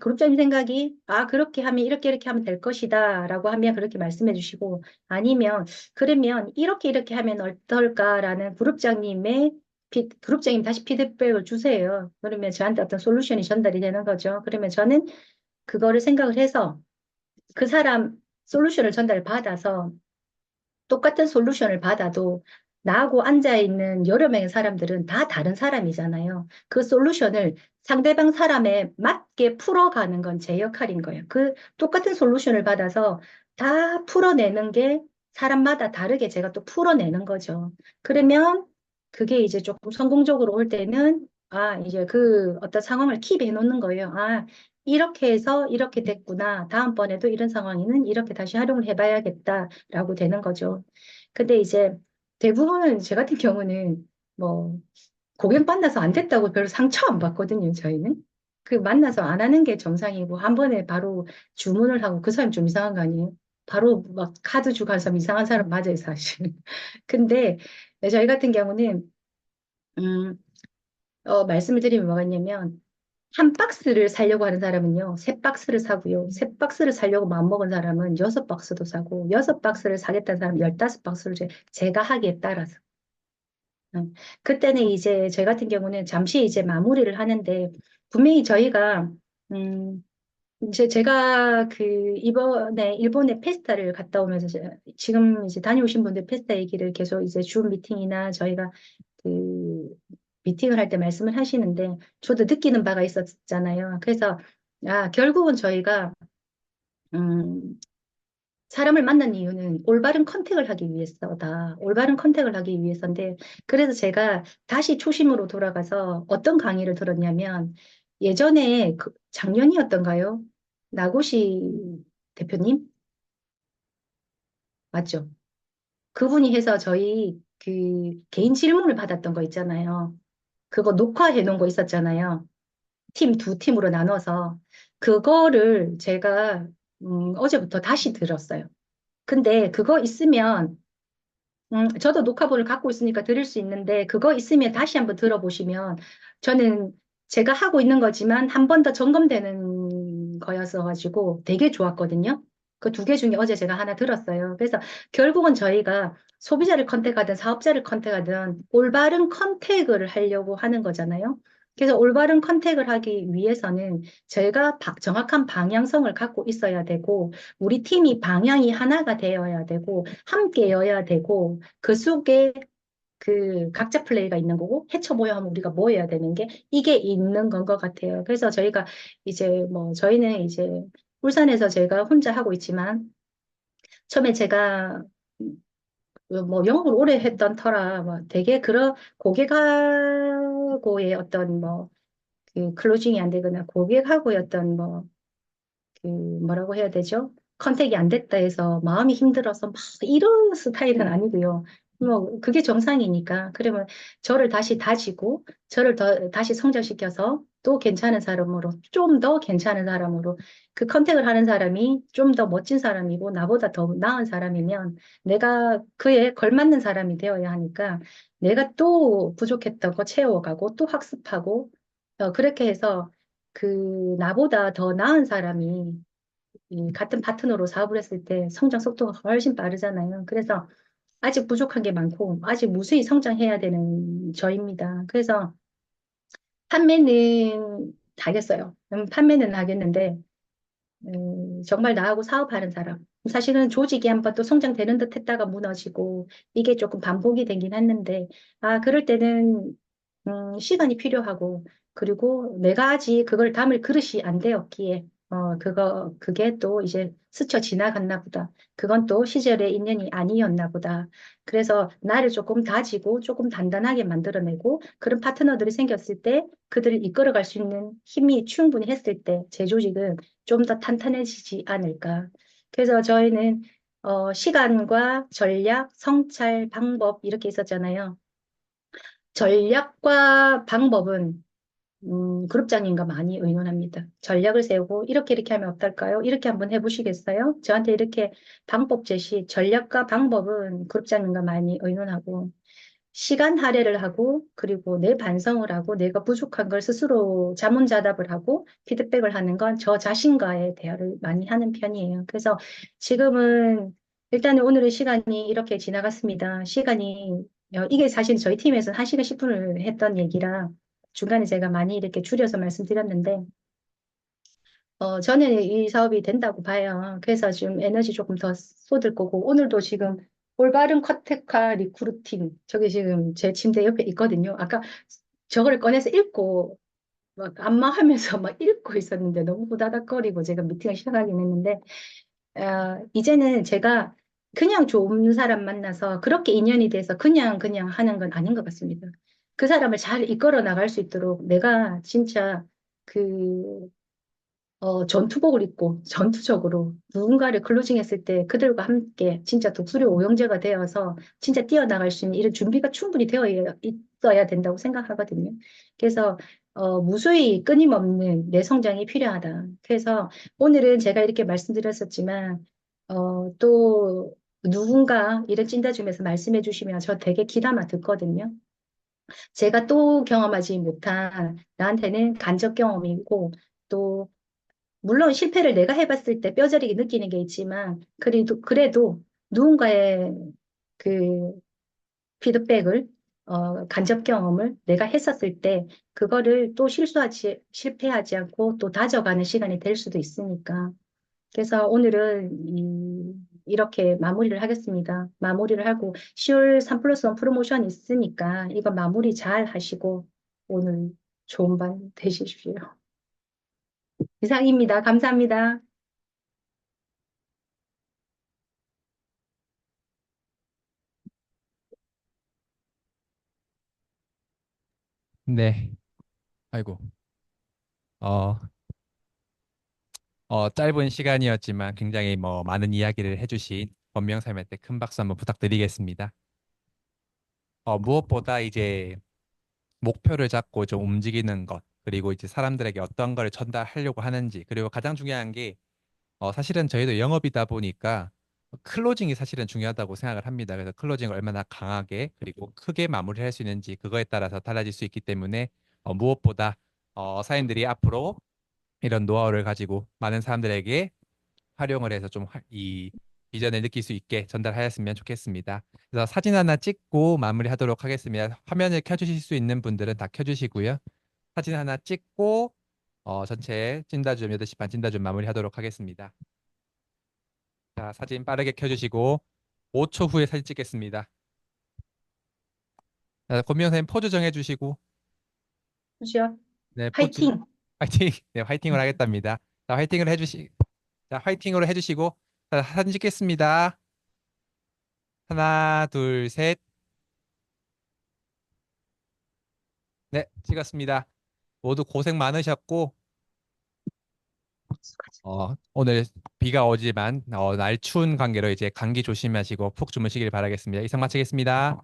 Speaker 1: 그룹장님 생각이 그렇게 하면 이렇게 이렇게 하면 될 것이다 라고 하면 그렇게 말씀해 주시고 아니면 그러면 이렇게 이렇게 하면 어떨까라는 그룹장님 다시 피드백을 주세요. 그러면 저한테 어떤 솔루션이 전달이 되는 거죠. 그러면 저는 그거를 생각을 해서 그 사람 솔루션을 전달받아서 똑같은 솔루션을 받아도 나하고 앉아있는 여러 명의 사람들은 다 다른 사람이잖아요. 그 솔루션을 상대방 사람에 맞게 풀어가는 건 제 역할인 거예요. 그 똑같은 솔루션을 받아서 다 풀어내는 게 사람마다 다르게 제가 또 풀어내는 거죠. 그러면 그게 이제 조금 성공적으로 올 때는 이제 그 어떤 상황을 킵해 놓는 거예요. 이렇게 해서 이렇게 됐구나. 다음번에도 이런 상황에는 이렇게 다시 활용을 해봐야겠다라고 되는 거죠. 근데 이제 대부분은 제 같은 경우는 뭐 고객 만나서 안 됐다고 별로 상처 안 받거든요, 저희는. 그 만나서 안 하는 게 정상이고 한 번에 바로 주문을 하고 그 사람 좀 이상한 거 아니에요? 바로 막 카드 주고 한 사람 이상한 사람 맞아요, 사실. 근데 저희 같은 경우는 음, 말씀을 드리면 뭐가 있냐면 한 박스를 사려고 하는 사람은요, 세 박스를 사고요. 세 박스를 사려고 마음먹은 사람은 여섯 박스도 사고, 여섯 박스를 사겠다는 사람은 열다섯 박스를 제가 하기에 따라서. 그때는 이제 저희 같은 경우는 잠시 이제 마무리를 하는데, 분명히 저희가, 음, 이제 제가 그 이번에 일본에 페스타를 갔다 오면서 지금 이제 다녀오신 분들 페스타 얘기를 계속 이제 줌 미팅이나 저희가 그 미팅을 할 때 말씀을 하시는데 저도 느끼는 바가 있었잖아요. 그래서 결국은 저희가 음, 사람을 만난 이유는 올바른 컨택을 하기 위해서다. 올바른 컨택을 하기 위해서인데 그래서 제가 다시 초심으로 돌아가서 어떤 강의를 들었냐면 예전에 작년이었던가요? 나고시 대표님 맞죠? 그분이 해서 저희 그 개인 질문을 받았던 거 있잖아요. 그거 녹화해 놓은 거 있었잖아요. 두 팀으로 나눠서 그거를 제가 어제부터 다시 들었어요. 근데 그거 있으면 저도 녹화본을 갖고 있으니까 들을 수 있는데 그거 있으면 다시 한번 들어보시면 저는 제가 하고 있는 거지만 한 번 더 점검되는 거여서 가지고 되게 좋았거든요. 그 두 개 중에 어제 제가 하나 들었어요. 그래서 결국은 저희가 소비자를 컨택하든 사업자를 컨택하든 올바른 컨택을 하려고 하는 거잖아요. 그래서 올바른 컨택을 하기 위해서는 저희가 정확한 방향성을 갖고 있어야 되고 우리 팀이 방향이 하나가 되어야 되고 함께여야 되고 그 속에 그 각자 플레이가 있는 거고 해쳐보여 하면 우리가 뭐 해야 되는 게 이게 있는 건 것 같아요. 그래서 저희가 이제 뭐 저희는 이제 울산에서 제가 혼자 하고 있지만 처음에 제가 뭐 영업을 오래 했던 터라 뭐 되게 그런 고객하고의 어떤 뭐 그 클로징이 안 되거나 고객하고의 어떤 뭐 그 뭐라고 해야 되죠? 컨택이 안 됐다 해서 마음이 힘들어서 막 이런 스타일은 아니고요. 뭐 그게 정상이니까 그러면 저를 다시 다지고 저를 다시 성장시켜서 또 괜찮은 사람으로 좀 더 괜찮은 사람으로 그 컨택을 하는 사람이 좀 더 멋진 사람이고 나보다 더 나은 사람이면 내가 그에 걸맞는 사람이 되어야 하니까 내가 또 부족했던 거 채워가고 또 학습하고 그렇게 해서 그 나보다 더 나은 사람이 이 같은 파트너로 사업을 했을 때 성장 속도가 훨씬 빠르잖아요. 그래서 아직 부족한 게 많고 아직 무수히 성장해야 되는 저입니다. 그래서 판매는 하겠어요. 판매는 하겠는데 정말 나하고 사업하는 사람. 사실은 조직이 한번 또 성장되는 듯 했다가 무너지고 이게 조금 반복이 되긴 했는데 그럴 때는 시간이 필요하고 그리고 내가 아직 그걸 담을 그릇이 안 되었기에, 그게 또 이제 스쳐 지나갔나 보다. 그건 또 시절의 인연이 아니었나 보다. 그래서 나를 조금 다지고 조금 단단하게 만들어내고 그런 파트너들이 생겼을 때 그들을 이끌어갈 수 있는 힘이 충분히 했을 때 제 조직은 좀 더 탄탄해지지 않을까. 그래서 저희는 시간과 전략, 성찰, 방법 이렇게 있었잖아요. 전략과 방법은 그룹장님과 많이 의논합니다. 전략을 세우고 이렇게 이렇게 하면 어떨까요? 이렇게 한번 해보시겠어요? 저한테 이렇게 방법 제시, 전략과 방법은 그룹장님과 많이 의논하고 시간 할애를 하고 그리고 내 반성을 하고 내가 부족한 걸 스스로 자문자답을 하고 피드백을 하는 건 저 자신과의 대화를 많이 하는 편이에요. 그래서 지금은 일단은 오늘의 시간이 이렇게 지나갔습니다. 이게 사실 저희 팀에서는 1시간 10분을 했던 얘기라 중간에 제가 많이 이렇게 줄여서 말씀드렸는데 저는 이 사업이 된다고 봐요. 그래서 좀 에너지 조금 더 쏟을 거고, 오늘도 지금 올바른 컨택과 리크루팅, 저기 지금 제 침대 옆에 있거든요. 아까 저거를 꺼내서 읽고, 막 안마하면서 막 읽고 있었는데 너무 후다닥거리고 제가 미팅을 시작하긴 했는데, 이제는 제가 그냥 좋은 사람 만나서 그렇게 인연이 돼서 그냥 하는 건 아닌 것 같습니다. 그 사람을 잘 이끌어 나갈 수 있도록 내가 진짜 그 전투복을 입고 전투적으로 누군가를 클로징했을 때 그들과 함께 진짜 독수리 오형제가 되어서 진짜 뛰어나갈 수 있는 이런 준비가 충분히 되어 있어야 된다고 생각하거든요. 그래서 무수히 끊임없는 내 성장이 필요하다. 그래서 오늘은 제가 이렇게 말씀드렸었지만 또 누군가 이런 찐다줌에서 말씀해 주시면 저 되게 귀담아 듣거든요. 제가 또 경험하지 못한 나한테는 간접 경험이고 또 물론 실패를 내가 해봤을 때 뼈저리게 느끼는 게 있지만, 그래도 누군가의 그 피드백을, 간접 경험을 내가 했었을 때, 그거를 또 실패하지 않고 또 다져가는 시간이 될 수도 있으니까. 그래서 오늘은 이렇게 마무리를 하겠습니다. 마무리를 하고 10월 3 플러스 1 프로모션 있으니까 이거 마무리 잘 하시고 오늘 좋은 밤 되십시오. 이상입니다. 감사합니다.
Speaker 2: 네. 아이고. 어, 짧은 시간이었지만 굉장히 뭐 많은 이야기를 해주신 권명쌤한테 큰 박수 한번 부탁드리겠습니다. 무엇보다 이제 목표를 잡고 좀 움직이는 것, 그리고 이제 사람들에게 어떤 걸 전달하려고 하는지, 그리고 가장 중요한 게 사실은 저희도 영업이다 보니까 클로징이 사실은 중요하다고 생각을 합니다. 그래서 클로징을 얼마나 강하게 그리고 크게 마무리할 수 있는지 그거에 따라서 달라질 수 있기 때문에 무엇보다 사인들이 앞으로 이런 노하우를 가지고 많은 사람들에게 활용을 해서 좀 이 비전을 느낄 수 있게 전달하였으면 좋겠습니다. 그래서 사진 하나 찍고 마무리하도록 하겠습니다. 화면을 켜주실 수 있는 분들은 다 켜주시고요. 사진 하나 찍고 전체 찐다줌 8시 반 찐다줌 마무리하도록 하겠습니다. 자, 사진 빠르게 켜주시고 5초 후에 사진 찍겠습니다. 자, 권미영 선생님 포즈 정해주시고
Speaker 1: 그죠?
Speaker 2: 네, 포즈
Speaker 1: 화이팅!
Speaker 2: 화이팅! 네, 화이팅을 하겠답니다. 자, 화이팅으로 해주시고 자, 사진 찍겠습니다. 하나, 둘, 셋. 네, 찍었습니다. 모두 고생 많으셨고, 오늘 비가 오지만, 날 추운 관계로 이제 감기 조심하시고 푹 주무시길 바라겠습니다. 이상 마치겠습니다.